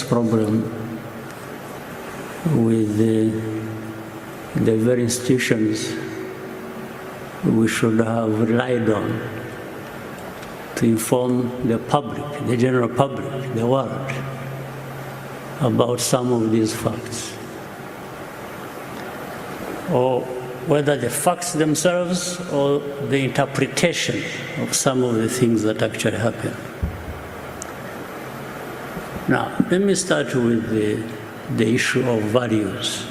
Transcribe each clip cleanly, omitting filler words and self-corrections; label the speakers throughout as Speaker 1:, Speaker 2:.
Speaker 1: problem with the very institutions we should have relied on to inform the public, the general public, the world, about some of these facts. Or whether the facts themselves or the interpretation of some of the things that actually happen. Now, let me start with the issue of values.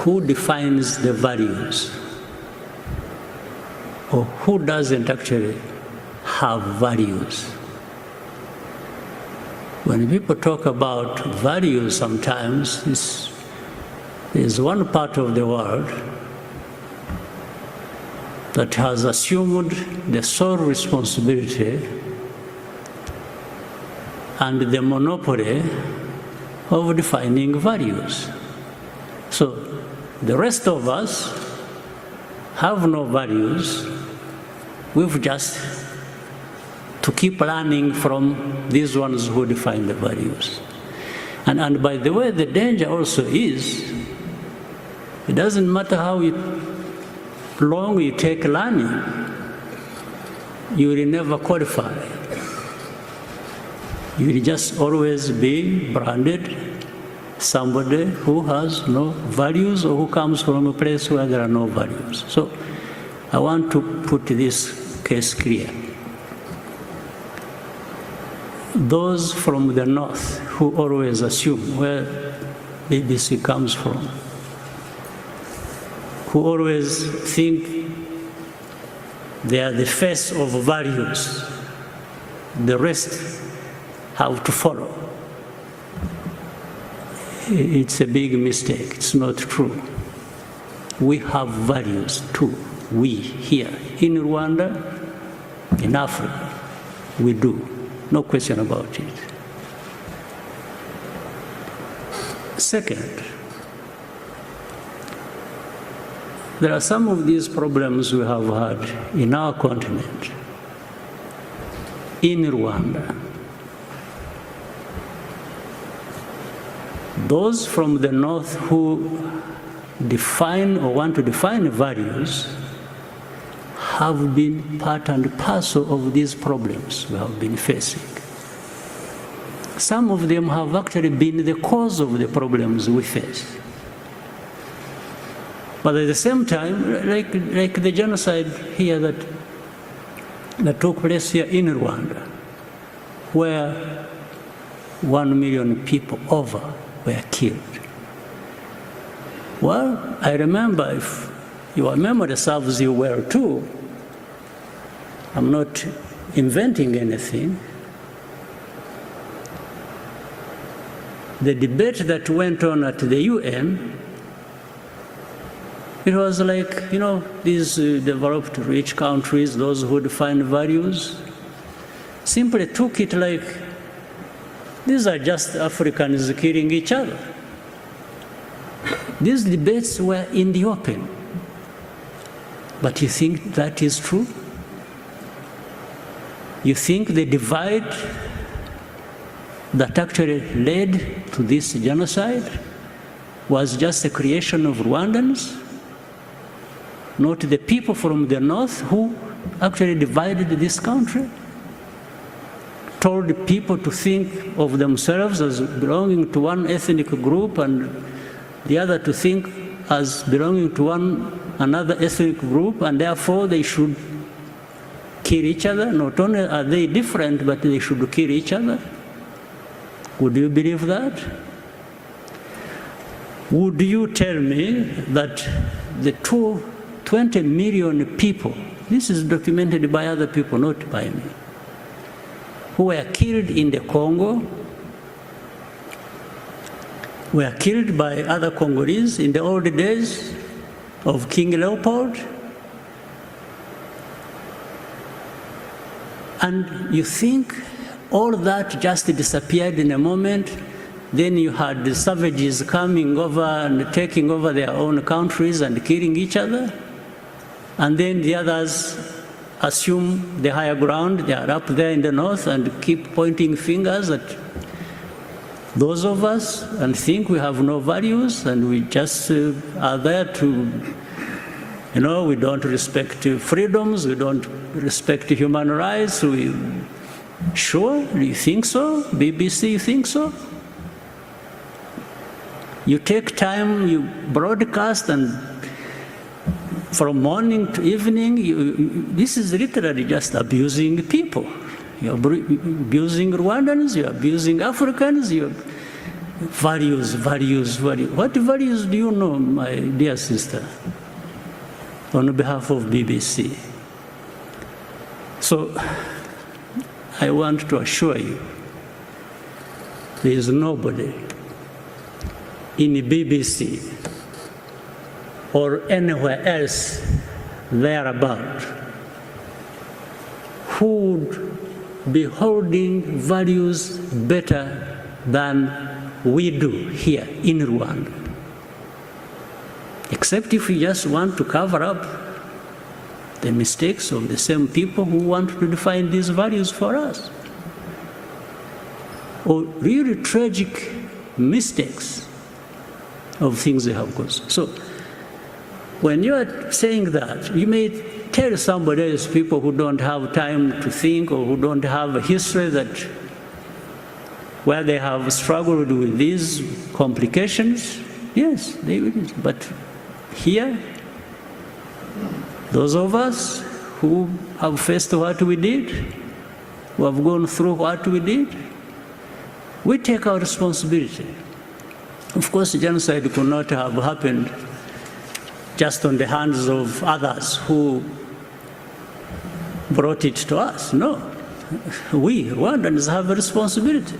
Speaker 1: Who defines the values? Or who doesn't actually have values? When people talk about values sometimes, there's one part of the world that has assumed the sole responsibility and the monopoly of defining values. So the rest of us have no values. We've just to keep learning from these ones who define the values. And by the way, the danger also is, it doesn't matter how long you take learning, you will never qualify. You will just always be branded somebody who has no values or who comes from a place where there are no values. So I want to put this case clear. Those from the north who always assume where BBC comes from, who always think they are the face of values, the rest have to follow. It's a big mistake. It's not true. We have values too. We here in Rwanda, in Africa, we do. No question about it. Second, there are some of these problems we have had in our continent, in Rwanda. Those from the north who define or want to define values have been part and parcel of these problems we have been facing. Some of them have actually been the cause of the problems we face. But at the same time, like the genocide here that took place here in Rwanda, where 1 million people over were killed. Well, I remember, if your memory serves you well too, I'm not inventing anything. The debate that went on at the UN, it was like, these developed rich countries, those who define values, simply took it like, these are just Africans killing each other. These debates were in the open. But you think that is true? You think the divide that actually led to this genocide was just a creation of Rwandans? Not the people from the north who actually divided this country? Told people to think of themselves as belonging to one ethnic group and the other to think as belonging to another ethnic group, and therefore they should kill each other. Not only are they different, but they should kill each other. Would you believe that? Would you tell me that the 20 million people, this is documented by other people, not by me, who were killed in the Congo, were killed by other Congolese in the old days of King Leopold? And you think all that just disappeared in a moment? Then you had the savages coming over and taking over their own countries and killing each other? And then the others assume the higher ground. They are up there in the north and keep pointing fingers at those of us and think we have no values and we just are there to, we don't respect freedoms, we don't respect human rights. Sure, you think so? BBC, you think so? You take time, you broadcast, and from morning to evening, this is literally just abusing people. You're abusing Rwandans, you're abusing Africans, values. What values do you know, my dear sister, on behalf of BBC? So, I want to assure you, there is nobody in the BBC or anywhere else thereabout who would be holding values better than we do here in Rwanda. Except if we just want to cover up the mistakes of the same people who want to define these values for us. Or really tragic mistakes of things they have caused. So, when you are saying that, you may tell somebody else, people who don't have time to think or who don't have a history where they have struggled with these complications, yes, they will. But here, those of us who have faced what we did, who have gone through what we did, we take our responsibility. Of course, genocide could not have happened just on the hands of others who brought it to us. No. We, Rwandans, have a responsibility.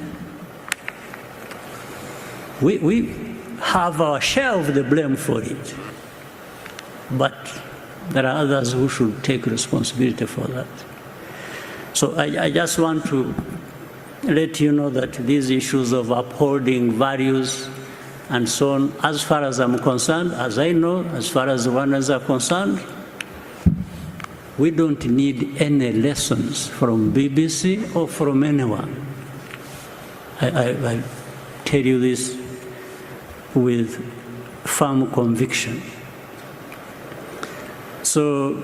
Speaker 1: We have our share of the blame for it. But there are others who should take responsibility for that. So I just want to let you know that these issues of upholding values and so on, as far as I'm concerned, as I know, as far as Rwandans are concerned, we don't need any lessons from BBC or from anyone. I tell you this with firm conviction. So,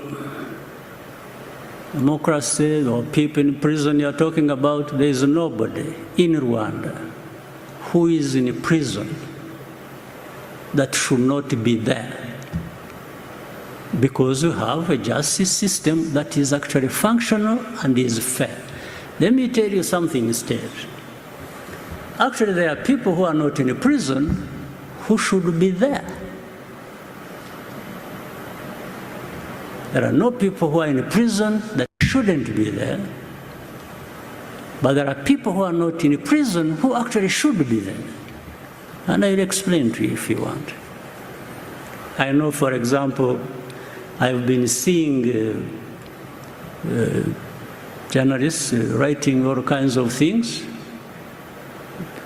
Speaker 1: democracy or people in prison you're talking about, there is nobody in Rwanda who is in prison that should not be there, because you have a justice system that is actually functional and is fair. Let me tell you something instead. Actually, there are people who are not in prison who should be there. There are no people who are in prison that shouldn't be there, but there are people who are not in prison who actually should be there. And I'll explain to you if you want. I know, for example, I've been seeing journalists writing all kinds of things.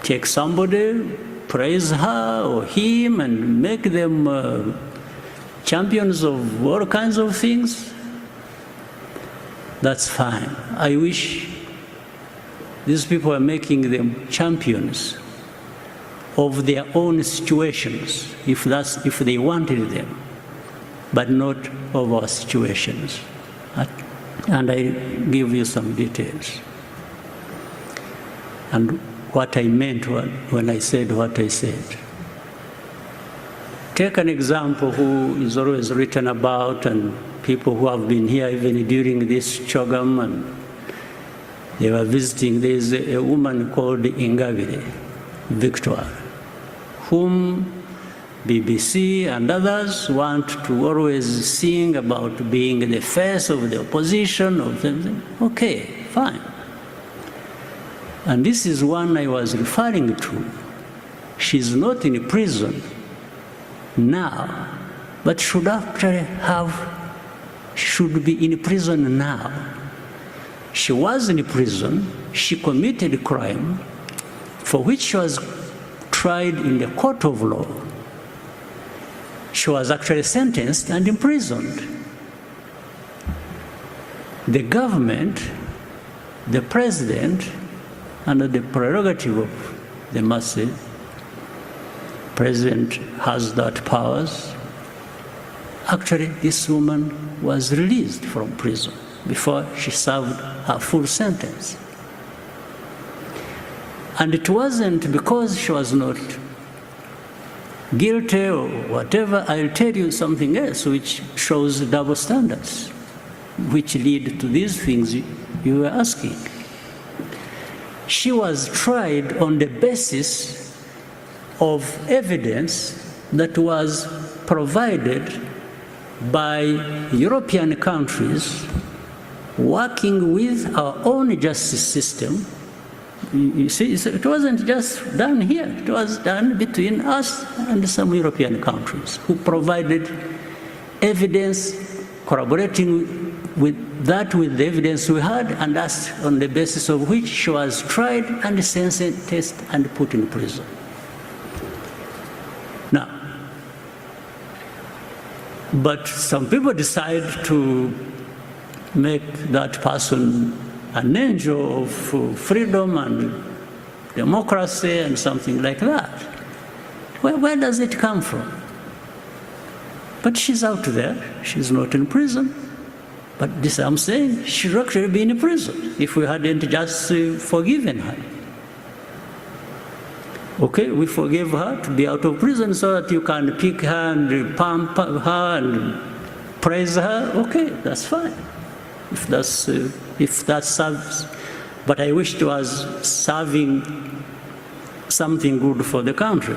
Speaker 1: Take somebody, praise her or him, and make them champions of all kinds of things. That's fine. I wish these people are making them champions of their own situations, if they wanted them, but not of our situations. And I give you some details. And what I meant when I said what I said. Take an example who is always written about, and people who have been here even during this CHOGM, and they were visiting. There is a woman called Ingabire Victoire, whom BBC and others want to always sing about being the face of the opposition. Okay, fine. And this is one I was referring to. She's not in prison now, but should be in prison now. She was in prison, she committed a crime for which she was tried in the court of law. She was actually sentenced and imprisoned. the government, the president, under the prerogative of the masses, president has that powers. Actually, this woman was released from prison before she served her full sentence. And it wasn't because she was not guilty or whatever. I'll tell you something else which shows double standards, which lead to these things you were asking. She was tried on the basis of evidence that was provided by European countries working with our own justice system. You see, it wasn't just done here. It was done between us and some European countries who provided evidence, corroborating with the evidence we had, and that's on the basis of which she was tried and sentenced and put in prison. Now, but some people decide to make that person an angel of freedom and democracy and something like that. Where does it come from? But she's out there. She's not in prison. But this I'm saying, she should actually be in prison if we hadn't just forgiven her. Okay, we forgive her to be out of prison so that you can pick her and pump her and praise her. Okay, that's fine. If that serves, but I wish it was serving something good for the country.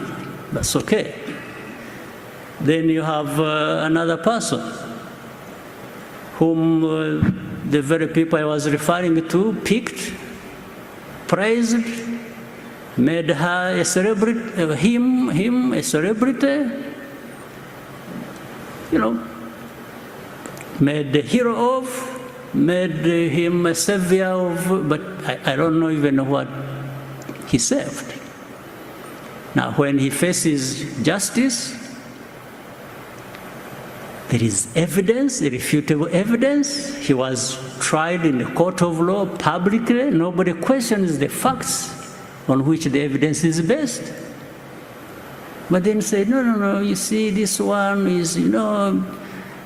Speaker 1: That's okay. Then you have another person whom the very people I was referring to picked, praised, made her a celebrity, him a celebrity, you know, made the hero of, made him a savior of, but I don't know even what he saved. Now, when he faces justice, there is evidence, irrefutable evidence. He was tried in the court of law publicly. Nobody questions the facts on which the evidence is based. But then say, no, you see, this one is,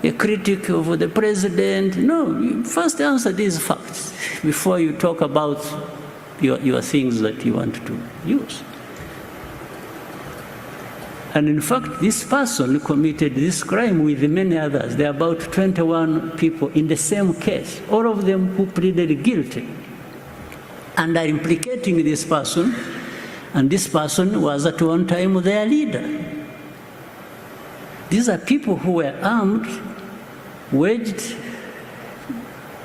Speaker 1: a critic of the president. No, you first answer these facts before you talk about your things that you want to use. And in fact, this person committed this crime with many others. There are about 21 people in the same case, all of them who pleaded guilty and are implicating this person, and this person was at one time their leader. These are people who were armed, waged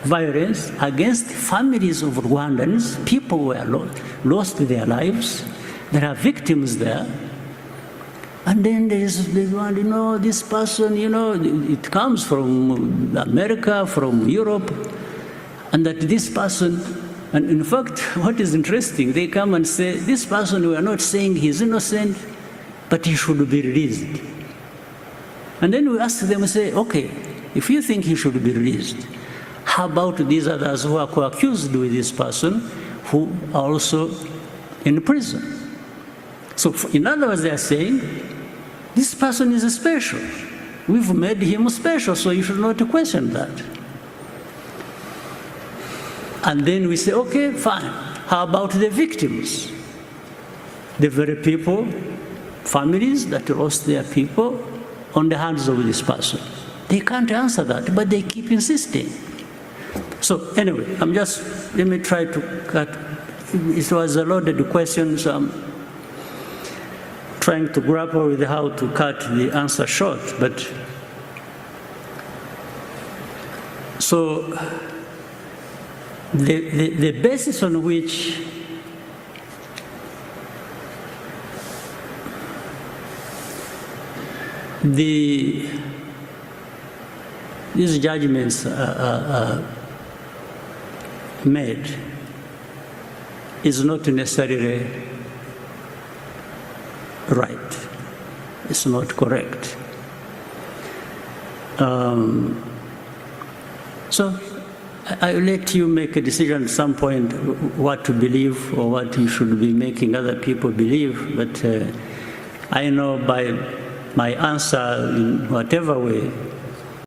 Speaker 1: violence against families of Rwandans. People were lost their lives. There are victims there. And then there is the one, this person, it comes from America, from Europe, and that this person, and in fact, what is interesting, they come and say, this person, we are not saying he's innocent, but he should be released. And then we ask them, say, okay, if you think he should be released, how about these others who are co-accused with this person, who are also in prison? So in other words, they are saying, this person is special. We've made him special, so you should not question that. And then we say, okay, fine. How about the victims? The very people, families that lost their people on the hands of this person. They can't answer that, but they keep insisting. So anyway, let me try to cut. It was a loaded question, so I'm trying to grapple with how to cut the answer short. But so the basis on which these judgments are made is not necessarily right. It's not correct. So I will let you make a decision at some point what to believe or what you should be making other people believe, but I know by my answer in whatever way,